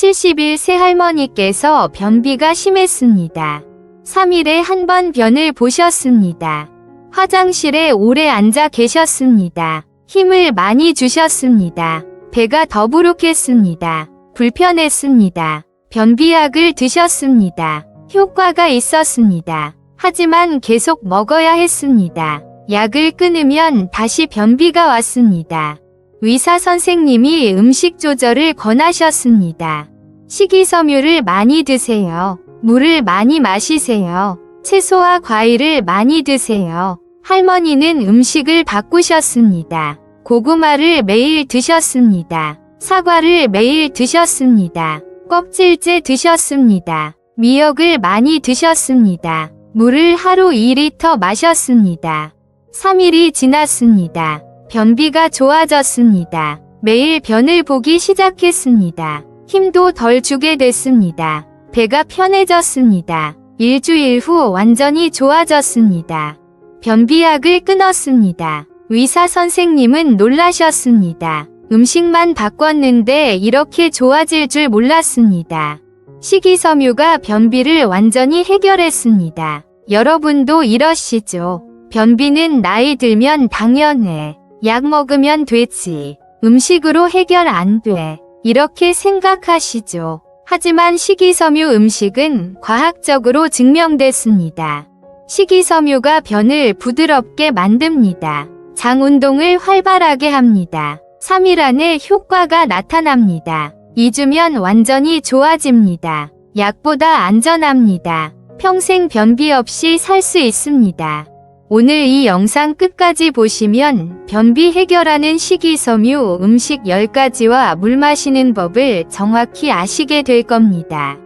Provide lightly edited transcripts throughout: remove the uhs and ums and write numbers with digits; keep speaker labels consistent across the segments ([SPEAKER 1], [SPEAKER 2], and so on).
[SPEAKER 1] 71세 할머니께서 변비가 심했습니다. 3일에 한 번 변을 보셨습니다. 화장실에 오래 앉아 계셨습니다. 힘을 많이 주셨습니다. 배가 더부룩했습니다. 불편했습니다. 변비약을 드셨습니다. 효과가 있었습니다. 하지만 계속 먹어야 했습니다. 약을 끊으면 다시 변비가 왔습니다. 의사 선생님이 음식 조절을 권하셨습니다. 식이섬유를 많이 드세요. 물을 많이 마시세요. 채소와 과일을 많이 드세요. 할머니는 음식을 바꾸셨습니다. 고구마를 매일 드셨습니다. 사과를 매일 드셨습니다. 껍질째 드셨습니다. 미역을 많이 드셨습니다. 물을 하루 2리터 마셨습니다. 3일이 지났습니다. 변비가 좋아졌습니다. 매일 변을 보기 시작했습니다. 힘도 덜 주게 됐습니다. 배가 편해졌습니다. 일주일 후 완전히 좋아졌습니다. 변비약을 끊었습니다. 의사 선생님은 놀라셨습니다. 음식만 바꿨는데 이렇게 좋아질 줄 몰랐습니다. 식이섬유가 변비를 완전히 해결했습니다. 여러분도 이러시죠? 변비는 나이 들면 당연해. 약 먹으면 되지. 음식으로 해결 안 돼. 이렇게 생각하시죠? 하지만 식이섬유 음식은 과학적으로 증명됐습니다. 식이섬유가 변을 부드럽게 만듭니다. 장 운동을 활발하게 합니다. 3일 안에 효과가 나타납니다. 2주면 완전히 좋아집니다. 약보다 안전합니다. 평생 변비 없이 살 수 있습니다. 오늘 이 영상 끝까지 보시면 변비 해결하는 식이섬유 음식 10가지와 물 마시는 법을 정확히 아시게 될 겁니다.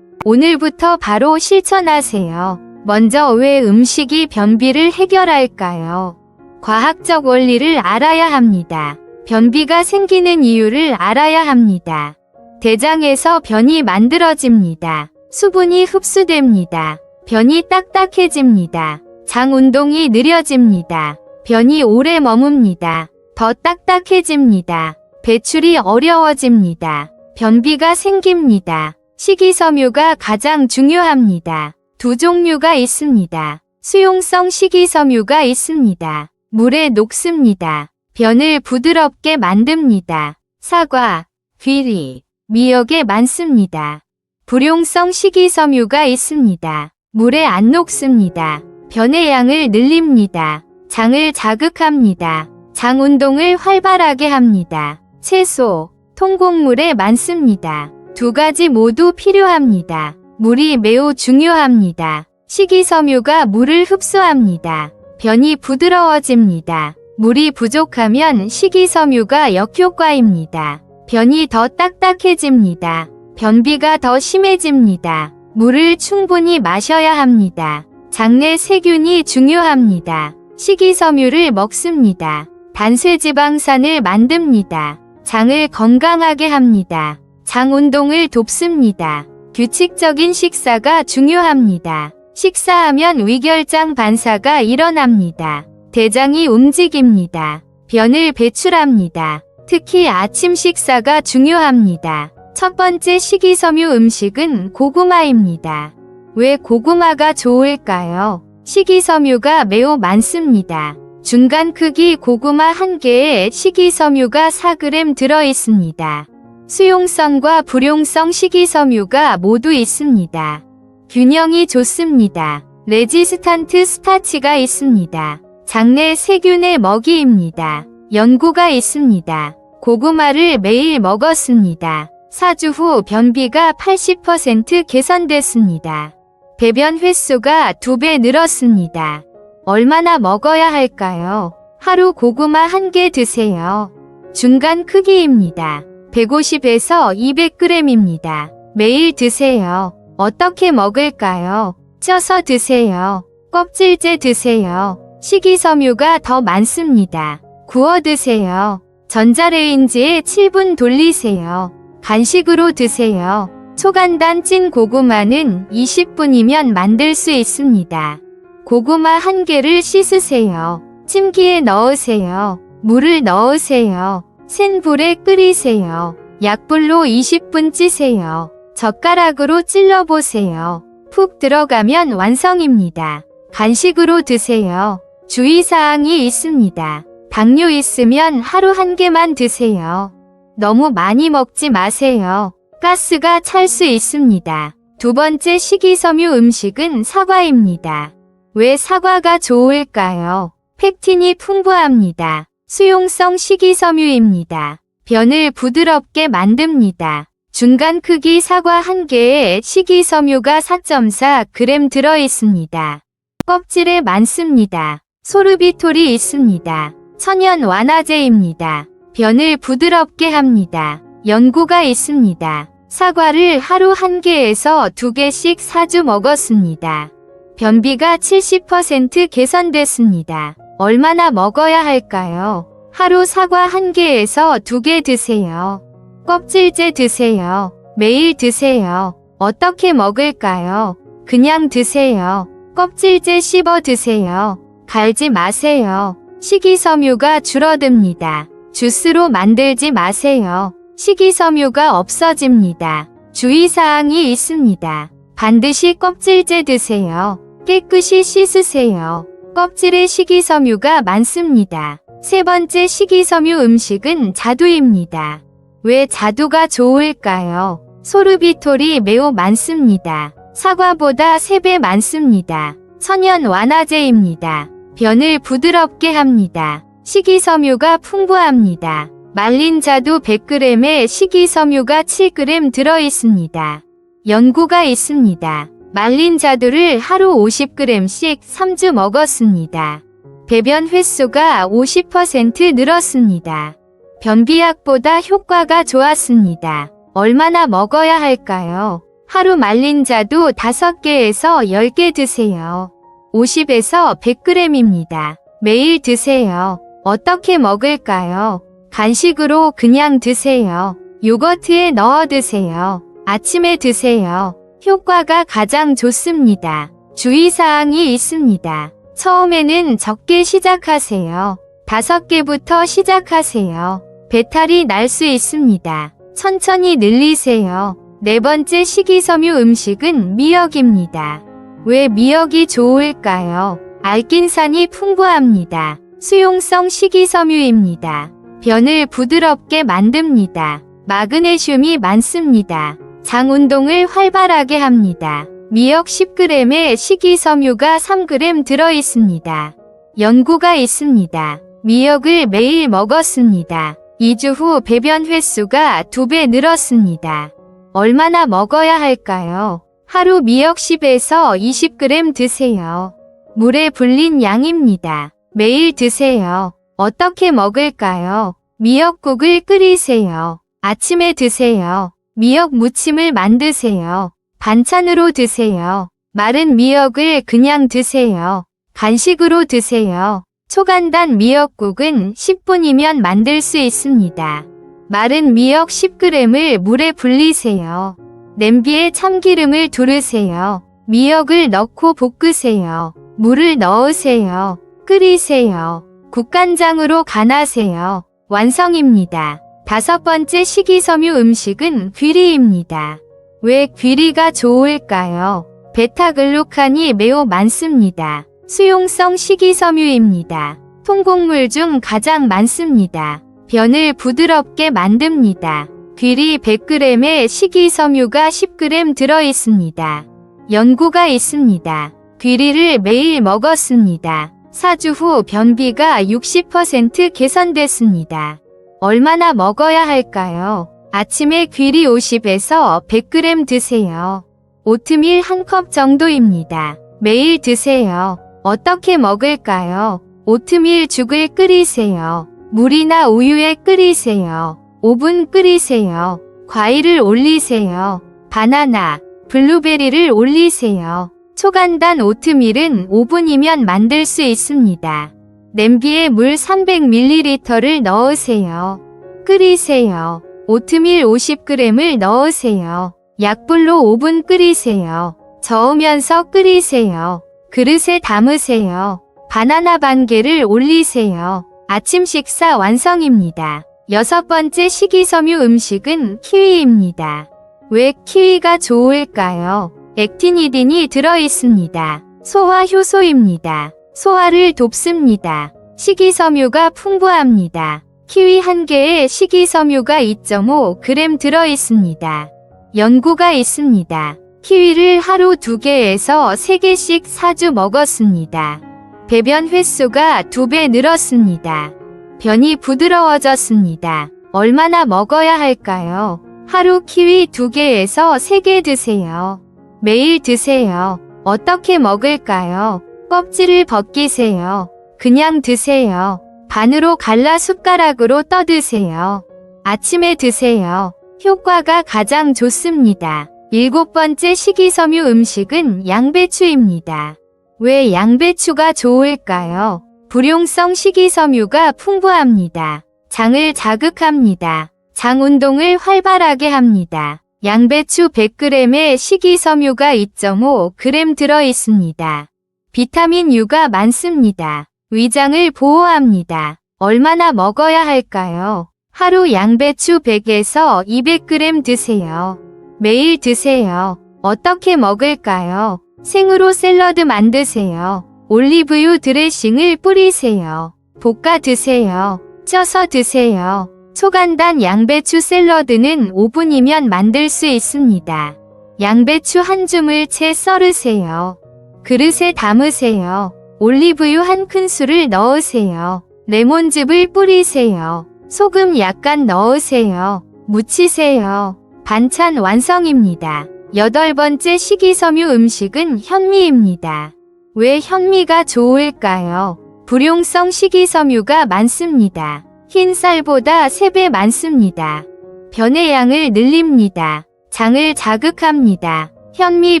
[SPEAKER 1] 오늘부터 바로 실천하세요. 먼저 왜 음식이 변비를 해결할까요? 과학적 원리를 알아야 합니다. 변비가 생기는 이유를 알아야 합니다. 대장에서 변이 만들어집니다. 수분이 흡수됩니다. 변이 딱딱해집니다. 장 운동이 느려집니다. 변이 오래 머뭅니다. 더 딱딱해집니다. 배출이 어려워집니다. 변비가 생깁니다. 식이섬유가 가장 중요합니다. 두 종류가 있습니다. 수용성 식이섬유가 있습니다. 물에 녹습니다. 변을 부드럽게 만듭니다. 사과, 귀리, 미역에 많습니다. 불용성 식이섬유가 있습니다. 물에 안 녹습니다. 변의 양을 늘립니다. 장을 자극합니다. 장 운동을 활발하게 합니다. 채소, 통곡물에 많습니다. 두 가지 모두 필요합니다. 물이 매우 중요합니다. 식이섬유가 물을 흡수합니다. 변이 부드러워집니다. 물이 부족하면 식이섬유가 역효과입니다. 변이 더 딱딱해집니다. 변비가 더 심해집니다. 물을 충분히 마셔야 합니다. 장내 세균이 중요합니다. 식이섬유를 먹습니다. 단쇄지방산을 만듭니다. 장을 건강하게 합니다. 장 운동을 돕습니다. 규칙적인 식사가 중요합니다. 식사하면 위결장 반사가 일어납니다. 대장이 움직입니다. 변을 배출합니다. 특히 아침 식사가 중요합니다. 첫 번째 식이섬유 음식은 고구마입니다. 왜 고구마가 좋을까요? 식이섬유가 매우 많습니다. 중간 크기 고구마 1개에 식이섬유가 4g 들어있습니다. 수용성과 불용성 식이섬유가 모두 있습니다. 균형이 좋습니다. 레지스탄트 스타치가 있습니다. 장내 세균의 먹이입니다. 연구가 있습니다. 고구마를 매일 먹었습니다. 4주 후 변비가 80% 개선됐습니다. 배변 횟수가 2배 늘었습니다. 얼마나 먹어야 할까요? 하루 고구마 1개 드세요. 중간 크기입니다. 150에서 200g입니다. 매일 드세요. 어떻게 먹을까요? 쪄서 드세요. 껍질째 드세요. 식이섬유가 더 많습니다. 구워 드세요. 전자레인지에 7분 돌리세요. 간식으로 드세요. 초간단 찐 고구마는 20분이면 만들 수 있습니다. 고구마 1개를 씻으세요. 찜기에 넣으세요. 물을 넣으세요. 센 불에 끓이세요. 약불로 20분 찌세요. 젓가락으로 찔러보세요. 푹 들어가면 완성입니다. 간식으로 드세요. 주의사항이 있습니다. 당뇨 있으면 하루 1개만 드세요. 너무 많이 먹지 마세요. 가스가 찰 수 있습니다. 두 번째 식이섬유 음식은 사과입니다. 왜 사과가 좋을까요? 펙틴이 풍부합니다. 수용성 식이섬유입니다. 변을 부드럽게 만듭니다. 중간 크기 사과 1개에 식이섬유가 4.4g 들어있습니다. 껍질에 많습니다. 소르비톨이 있습니다. 천연 완화제입니다. 변을 부드럽게 합니다. 연구가 있습니다. 사과를 하루 1개에서 2개씩 4주 먹었습니다. 변비가 70% 개선됐습니다. 얼마나 먹어야 할까요? 하루 사과 1개에서 2개 드세요. 껍질째 드세요. 매일 드세요. 어떻게 먹을까요? 그냥 드세요. 껍질째 씹어 드세요. 갈지 마세요. 식이섬유가 줄어듭니다. 주스로 만들지 마세요. 식이섬유가 없어집니다. 주의사항이 있습니다. 반드시 껍질째 드세요. 깨끗이 씻으세요. 껍질에 식이섬유가 많습니다. 세 번째 식이섬유 음식은 자두입니다. 왜 자두가 좋을까요? 소르비톨이 매우 많습니다. 사과보다 3배 많습니다. 천연 완화제입니다. 변을 부드럽게 합니다. 식이섬유가 풍부합니다. 말린 자두 100g에 식이섬유가 7g 들어있습니다. 연구가 있습니다. 말린 자두를 하루 50g씩 3주 먹었습니다. 배변 횟수가 50% 늘었습니다. 변비약보다 효과가 좋았습니다. 얼마나 먹어야 할까요? 하루 말린 자두 5개에서 10개 드세요. 50에서 100g입니다. 매일 드세요. 어떻게 먹을까요? 간식으로 그냥 드세요. 요거트에 넣어 드세요. 아침에 드세요. 효과가 가장 좋습니다. 주의사항이 있습니다. 처음에는 적게 시작하세요. 5개부터 시작하세요. 배탈이 날 수 있습니다. 천천히 늘리세요. 네 번째 식이섬유 음식은 미역입니다. 왜 미역이 좋을까요? 알킨산이 풍부합니다. 수용성 식이섬유입니다. 변을 부드럽게 만듭니다. 마그네슘이 많습니다. 장 운동을 활발하게 합니다. 미역 10g에 식이섬유가 3g 들어있습니다. 연구가 있습니다. 미역을 매일 먹었습니다. 2주 후 배변 횟수가 2배 늘었습니다. 얼마나 먹어야 할까요? 하루 미역 10에서 20g 드세요. 물에 불린 양입니다. 매일 드세요. 어떻게 먹을까요? 미역국을 끓이세요. 아침에 드세요. 미역 무침을 만드세요. 반찬으로 드세요. 마른 미역을 그냥 드세요. 간식으로 드세요. 초간단 미역국은 10분이면 만들 수 있습니다. 마른 미역 10g을 물에 불리세요. 냄비에 참기름을 두르세요. 미역을 넣고 볶으세요. 물을 넣으세요. 끓이세요. 국간장으로 간하세요. 완성입니다. 5번째 식이섬유 음식은 귀리입니다. 왜 귀리가 좋을까요? 베타글루칸이 매우 많습니다. 수용성 식이섬유입니다. 통곡물 중 가장 많습니다. 변을 부드럽게 만듭니다. 귀리 100g에 식이섬유가 10g 들어있습니다. 연구가 있습니다. 귀리를 매일 먹었습니다. 4주 후 변비가 60% 개선됐습니다. 얼마나 먹어야 할까요? 아침에 귀리 50에서 100g 드세요. 오트밀 1컵 정도입니다. 매일 드세요. 어떻게 먹을까요? 오트밀 죽을 끓이세요. 물이나 우유에 끓이세요. 5분 끓이세요. 과일을 올리세요. 바나나, 블루베리를 올리세요. 초간단 오트밀은 5분이면 만들 수 있습니다. 냄비에 물 300ml를 넣으세요. 끓이세요. 오트밀 50g을 넣으세요. 약불로 5분 끓이세요. 저으면서 끓이세요. 그릇에 담으세요. 바나나 반 개를 올리세요. 아침 식사 완성입니다. 6번째 식이섬유 음식은 키위입니다. 왜 키위가 좋을까요? 액티니딘이 들어있습니다. 소화 효소입니다. 소화를 돕습니다. 식이섬유가 풍부합니다. 키위 한 개에 식이섬유가 2.5g 들어있습니다. 연구가 있습니다. 키위를 하루 2개에서 3개씩 사주 먹었습니다. 배변 횟수가 2배 늘었습니다. 변이 부드러워졌습니다. 얼마나 먹어야 할까요? 하루 키위 2개에서 3개 드세요. 매일 드세요. 어떻게 먹을까요? 껍질을 벗기세요. 그냥 드세요. 반으로 갈라 숟가락으로 떠드세요. 아침에 드세요. 효과가 가장 좋습니다. 7번째 식이섬유 음식은 양배추입니다. 왜 양배추가 좋을까요? 불용성 식이섬유가 풍부합니다. 장을 자극합니다. 장 운동을 활발하게 합니다. 양배추 100g에 식이섬유가 2.5g 들어있습니다. 비타민 U가 많습니다. 위장을 보호합니다. 얼마나 먹어야 할까요? 하루 양배추 100에서 200g 드세요. 매일 드세요. 어떻게 먹을까요? 생으로 샐러드 만드세요. 올리브유 드레싱을 뿌리세요. 볶아 드세요. 쪄서 드세요. 초간단 양배추 샐러드는 5분이면 만들 수 있습니다. 양배추 한 줌을 채 썰으세요. 그릇에 담으세요. 올리브유 한 큰술을 넣으세요. 레몬즙을 뿌리세요. 소금 약간 넣으세요. 무치세요. 반찬 완성입니다. 8번째 식이섬유 음식은 현미입니다. 왜 현미가 좋을까요? 불용성 식이섬유가 많습니다. 흰 쌀보다 3배 많습니다. 변의 양을 늘립니다. 장을 자극합니다. 현미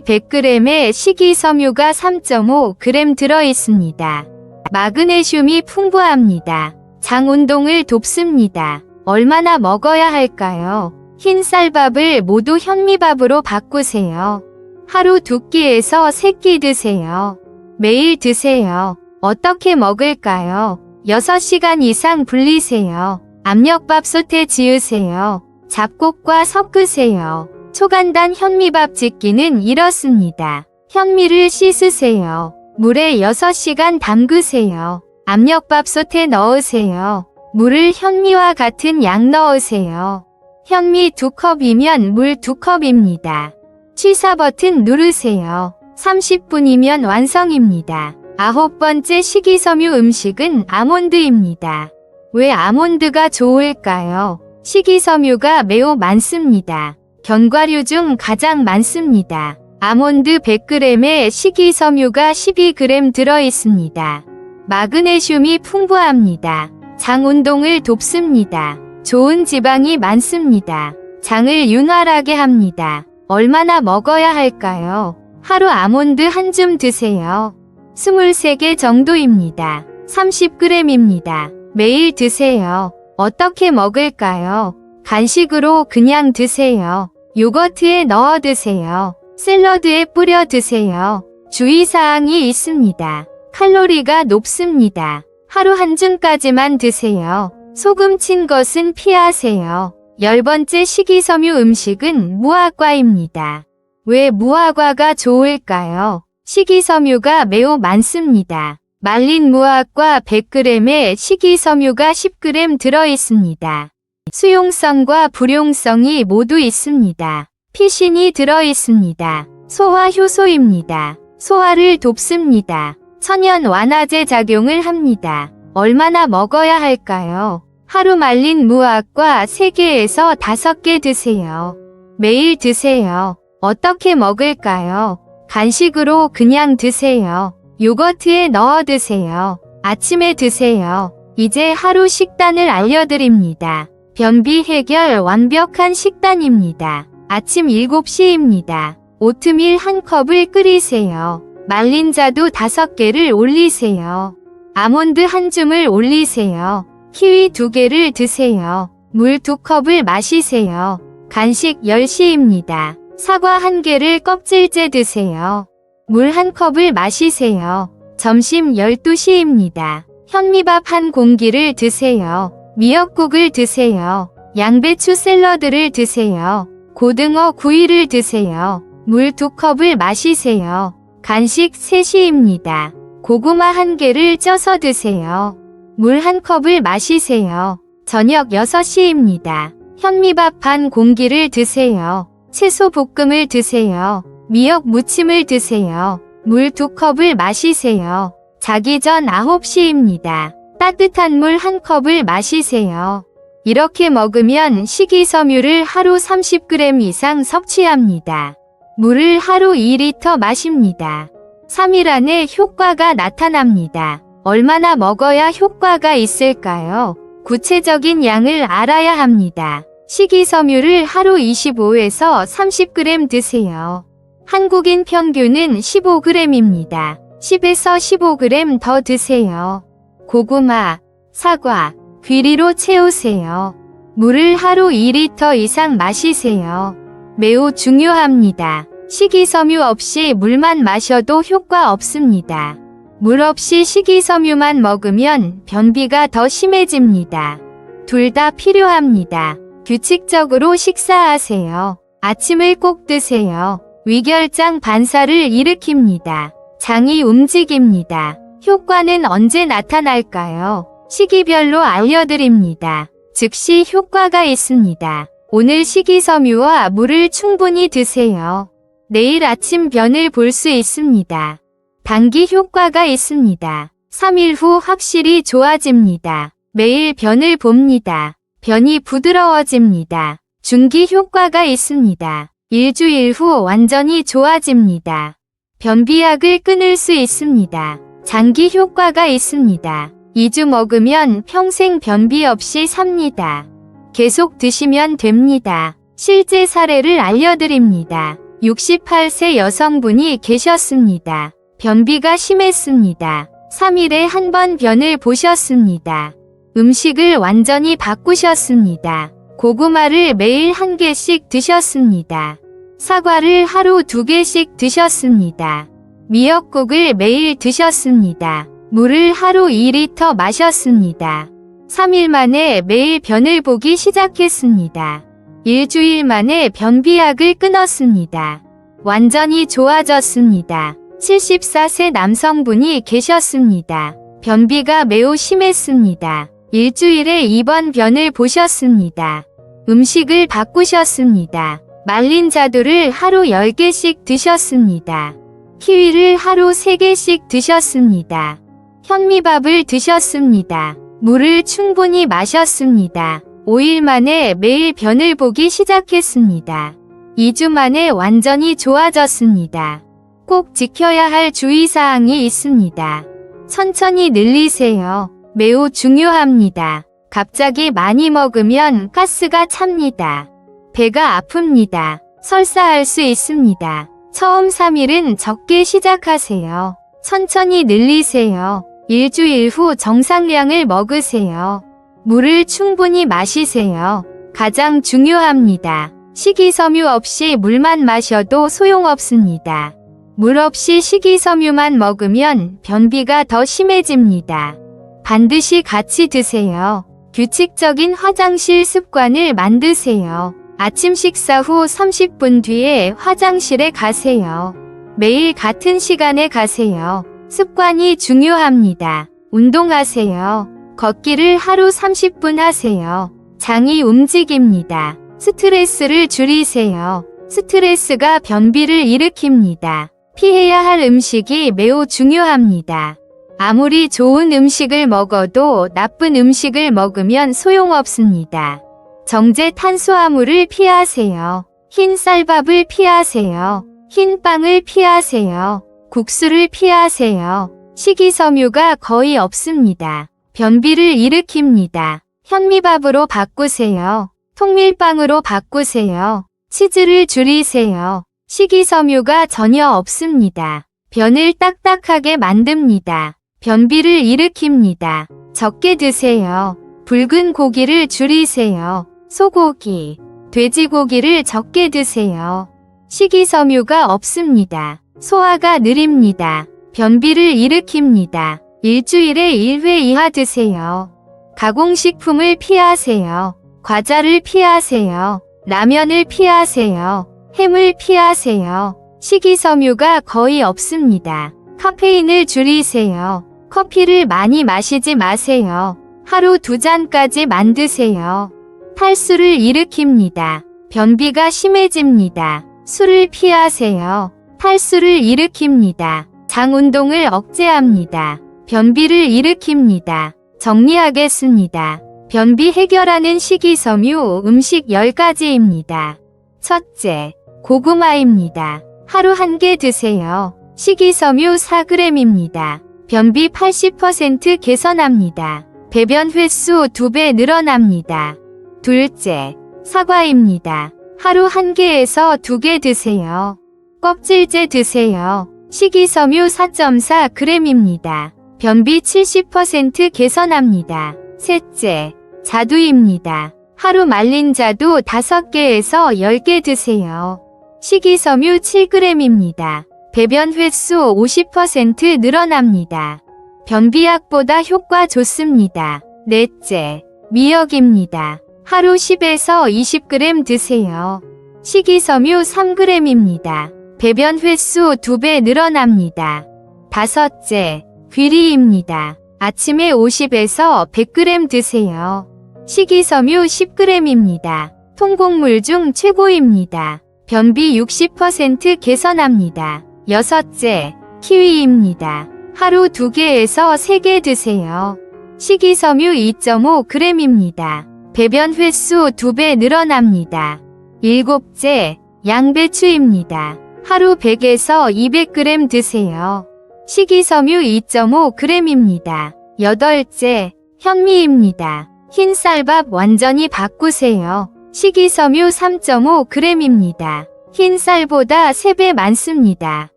[SPEAKER 1] 100g에 식이섬유가 3.5g 들어있습니다. 마그네슘이 풍부합니다. 장 운동을 돕습니다. 얼마나 먹어야 할까요? 흰 쌀밥을 모두 현미밥으로 바꾸세요. 하루 2끼에서 3끼 드세요. 매일 드세요. 어떻게 먹을까요? 6시간 이상 불리세요. 압력밥솥에 지으세요. 잡곡과 섞으세요. 초간단 현미밥 짓기는 이렇습니다. 현미를 씻으세요. 물에 6시간 담그세요. 압력밥솥에 넣으세요. 물을 현미와 같은 양 넣으세요. 현미 2컵이면 물 2컵입니다. 취사 버튼 누르세요. 30분이면 완성입니다. 9번째 식이섬유 음식은 아몬드입니다. 왜 아몬드가 좋을까요? 식이섬유가 매우 많습니다. 견과류 중 가장 많습니다. 아몬드 100g에 식이섬유가 12g 들어있습니다. 마그네슘이 풍부합니다. 장 운동을 돕습니다. 좋은 지방이 많습니다. 장을 윤활하게 합니다. 얼마나 먹어야 할까요? 하루 아몬드 한 줌 드세요. 23개 정도입니다. 30g입니다. 매일 드세요. 어떻게 먹을까요? 간식으로 그냥 드세요. 요거트에 넣어 드세요. 샐러드에 뿌려 드세요. 주의사항이 있습니다. 칼로리가 높습니다. 하루 한 줌까지만 드세요. 소금 친 것은 피하세요. 10번째 식이섬유 음식은 무화과입니다. 왜 무화과가 좋을까요? 식이섬유가 매우 많습니다. 말린 무화과 100g에 식이섬유가 10g 들어있습니다. 수용성과 불용성이 모두 있습니다. 피신이 들어있습니다. 소화 효소입니다. 소화를 돕습니다. 천연 완화제 작용을 합니다. 얼마나 먹어야 할까요? 하루 말린 무화과 3개에서 5개 드세요. 매일 드세요. 어떻게 먹을까요? 간식으로 그냥 드세요. 요거트에 넣어 드세요. 아침에 드세요. 이제 하루 식단을 알려드립니다. 변비 해결 완벽한 식단입니다. 아침 7시입니다. 오트밀 1컵을 끓이세요. 말린 자두 5개를 올리세요. 아몬드 한 줌을 올리세요. 키위 2개를 드세요. 물 2컵을 마시세요. 간식 10시입니다. 사과 1개를 껍질째 드세요. 물 1컵을 마시세요. 점심 12시입니다. 현미밥 1공기를 드세요. 미역국을 드세요. 양배추 샐러드를 드세요. 고등어 구이를 드세요. 물 2컵을 마시세요. 간식 3시입니다. 고구마 1개를 쪄서 드세요. 물 1컵을 마시세요. 저녁 6시입니다. 현미밥 반 공기를 드세요. 채소 볶음을 드세요. 미역 무침을 드세요. 물 2컵을 마시세요. 자기 전 9시입니다. 따뜻한 물 1컵을 마시세요. 이렇게 먹으면 식이섬유를 하루 30g 이상 섭취합니다. 물을 하루 2리터 마십니다. 3일 안에 효과가 나타납니다. 얼마나 먹어야 효과가 있을까요? 구체적인 양을 알아야 합니다. 식이섬유를 하루 25에서 30g 드세요. 한국인 평균은 15g입니다. 10에서 15g 더 드세요. 고구마, 사과, 귀리로 채우세요. 물을 하루 2리터 이상 마시세요. 매우 중요합니다. 식이섬유 없이 물만 마셔도 효과 없습니다. 물 없이 식이섬유만 먹으면 변비가 더 심해집니다. 둘 다 필요합니다. 규칙적으로 식사하세요. 아침을 꼭 드세요. 위결장 반사를 일으킵니다. 장이 움직입니다. 효과는 언제 나타날까요? 시기별로 알려드립니다. 즉시 효과가 있습니다. 오늘 식이섬유와 물을 충분히 드세요. 내일 아침 변을 볼 수 있습니다. 단기 효과가 있습니다. 3일 후 확실히 좋아집니다. 매일 변을 봅니다. 변이 부드러워집니다. 중기 효과가 있습니다. 일주일 후 완전히 좋아집니다. 변비약을 끊을 수 있습니다. 장기 효과가 있습니다. 2주 먹으면 평생 변비 없이 삽니다. 계속 드시면 됩니다. 실제 사례를 알려드립니다. 68세 여성분이 계셨습니다. 변비가 심했습니다. 3일에 한 번 변을 보셨습니다. 음식을 완전히 바꾸셨습니다. 고구마를 매일 1개씩 드셨습니다. 사과를 하루 2개씩 드셨습니다. 미역국을 매일 드셨습니다. 물을 하루 2리터 마셨습니다. 3일 만에 매일 변을 보기 시작했습니다. 일주일 만에 변비약을 끊었습니다. 완전히 좋아졌습니다. 74세 남성분이 계셨습니다. 변비가 매우 심했습니다. 일주일에 2번 변을 보셨습니다. 음식을 바꾸셨습니다. 말린 자두를 하루 10개씩 드셨습니다. 키위를 하루 3개씩 드셨습니다. 현미밥을 드셨습니다. 물을 충분히 마셨습니다. 5일 만에 매일 변을 보기 시작했습니다. 2주 만에 완전히 좋아졌습니다. 꼭 지켜야 할 주의사항이 있습니다. 천천히 늘리세요. 매우 중요합니다. 갑자기 많이 먹으면 가스가 찹니다. 배가 아픕니다. 설사할 수 있습니다. 처음 3일은 적게 시작하세요. 천천히 늘리세요. 일주일 후 정상량을 먹으세요. 물을 충분히 마시세요. 가장 중요합니다. 식이섬유 없이 물만 마셔도 소용없습니다. 물 없이 식이섬유만 먹으면 변비가 더 심해집니다. 반드시 같이 드세요. 규칙적인 화장실 습관을 만드세요. 아침 식사 후 30분 뒤에 화장실에 가세요. 매일 같은 시간에 가세요. 습관이 중요합니다. 운동하세요. 걷기를 하루 30분 하세요. 장이 움직입니다. 스트레스를 줄이세요. 스트레스가 변비를 일으킵니다. 피해야 할 음식이 매우 중요합니다. 아무리 좋은 음식을 먹어도 나쁜 음식을 먹으면 소용없습니다. 정제 탄수화물을 피하세요. 흰 쌀밥을 피하세요. 흰 빵을 피하세요. 국수를 피하세요. 식이섬유가 거의 없습니다. 변비를 일으킵니다. 현미밥으로 바꾸세요. 통밀빵으로 바꾸세요. 치즈를 줄이세요. 식이섬유가 전혀 없습니다. 변을 딱딱하게 만듭니다. 변비를 일으킵니다. 적게 드세요. 붉은 고기를 줄이세요. 소고기, 돼지고기를 적게 드세요. 식이섬유가 없습니다. 소화가 느립니다. 변비를 일으킵니다. 일주일에 1회 이하 드세요. 가공식품을 피하세요. 과자를 피하세요. 라면을 피하세요. 햄을 피하세요. 식이섬유가 거의 없습니다. 카페인을 줄이세요. 커피를 많이 마시지 마세요. 하루 2잔까지만 드세요. 탈수를 일으킵니다. 변비가 심해집니다. 술을 피하세요. 탈수를 일으킵니다. 장 운동을 억제합니다. 변비를 일으킵니다. 정리하겠습니다. 변비 해결하는 식이섬유 음식 10가지입니다. 첫째, 고구마입니다. 하루 1개 드세요. 식이섬유 4g입니다. 변비 80% 개선합니다. 배변 횟수 2배 늘어납니다. 둘째, 사과입니다. 하루 1개에서 2개 드세요. 껍질째 드세요. 식이섬유 4.4g입니다. 변비 70% 개선합니다. 셋째, 자두입니다. 하루 말린 자두 5개에서 10개 드세요. 식이섬유 7g입니다. 배변 횟수 50% 늘어납니다. 변비약보다 효과 좋습니다. 넷째, 미역입니다. 하루 10에서 20g 드세요. 식이섬유 3g입니다. 배변 횟수 2배 늘어납니다. 다섯째, 귀리입니다. 아침에 50에서 100g 드세요. 식이섬유 10g입니다. 통곡물 중 최고입니다. 변비 60% 개선합니다. 여섯째, 키위입니다. 하루 2개에서 3개 드세요. 식이섬유 2.5g입니다. 배변 횟수 2배 늘어납니다. 일곱째, 양배추입니다. 하루 100에서 200g 드세요. 식이섬유 2.5g입니다. 여덟째, 현미입니다. 흰 쌀밥 완전히 바꾸세요. 식이섬유 3.5g입니다. 흰 쌀보다 3배 많습니다.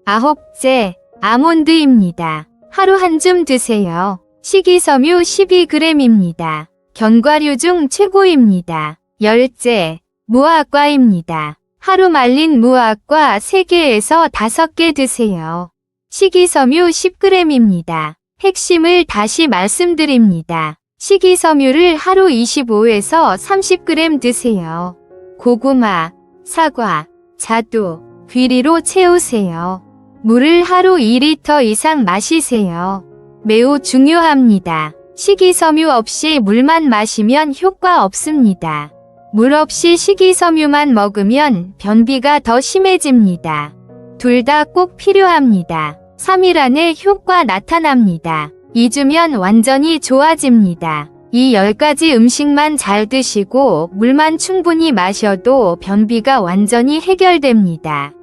[SPEAKER 1] 아홉째, 아몬드입니다. 하루 1줌 드세요. 식이섬유 12g입니다. 견과류 중 최고입니다. 열째, 무화과입니다. 하루 말린 무화과 3개에서 5개 드세요. 식이섬유 10g입니다. 핵심을 다시 말씀드립니다. 식이섬유를 하루 25에서 30g 드세요. 고구마, 사과, 자두, 귀리로 채우세요. 물을 하루 2리터 이상 마시세요. 매우 중요합니다. 식이섬유 없이 물만 마시면 효과 없습니다. 물 없이 식이섬유만 먹으면 변비가 더 심해집니다. 둘 다 꼭 필요합니다. 3일 안에 효과 나타납니다. 2주면 완전히 좋아집니다. 이 10가지 음식만 잘 드시고 물만 충분히 마셔도 변비가 완전히 해결됩니다.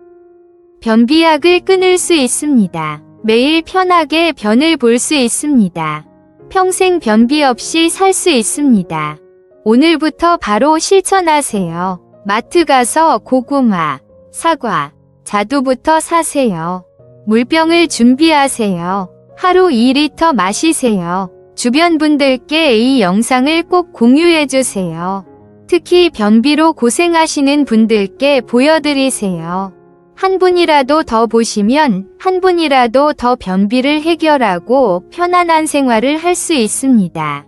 [SPEAKER 1] 변비약을 끊을 수 있습니다. 매일 편하게 변을 볼 수 있습니다. 평생 변비 없이 살 수 있습니다. 오늘부터 바로 실천하세요. 마트 가서 고구마, 사과, 자두부터 사세요. 물병을 준비하세요. 하루 2리터 마시세요. 주변 분들께 이 영상을 꼭 공유해주세요. 특히 변비로 고생하시는 분들께 보여드리세요. 한 분이라도 더 보시면 한 분이라도 더 변비를 해결하고 편안한 생활을 할 수 있습니다.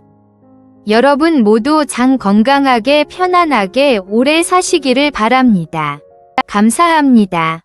[SPEAKER 1] 여러분 모두 장 건강하게 편안하게 오래 사시기를 바랍니다. 감사합니다.